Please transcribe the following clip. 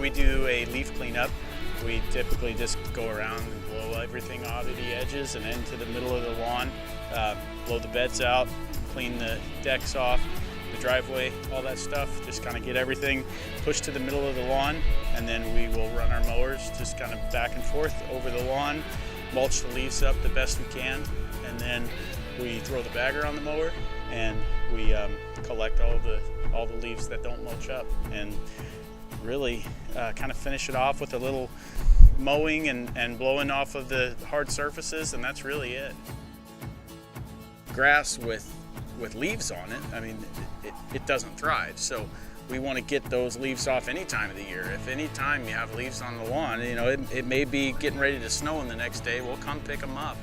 we do a leaf cleanup. We typically just go around and blow everything out of the edges and into the middle of the lawn, blow the beds out, clean the decks off, the driveway, all that stuff, just kind of get everything pushed to the middle of the lawn, and then we will run our mowers just kind of back and forth over the lawn, mulch the leaves up the best we can, and then we throw the bagger on the mower and we collect all the leaves that don't mulch up, and really kind of finish it off with a little mowing and blowing off of the hard surfaces, and that's really it. Grass with leaves on it, I mean, it doesn't thrive. So we want to get those leaves off any time of the year. If any time you have leaves on the lawn, you know, it may be getting ready to snow, and the next day we'll come pick them up.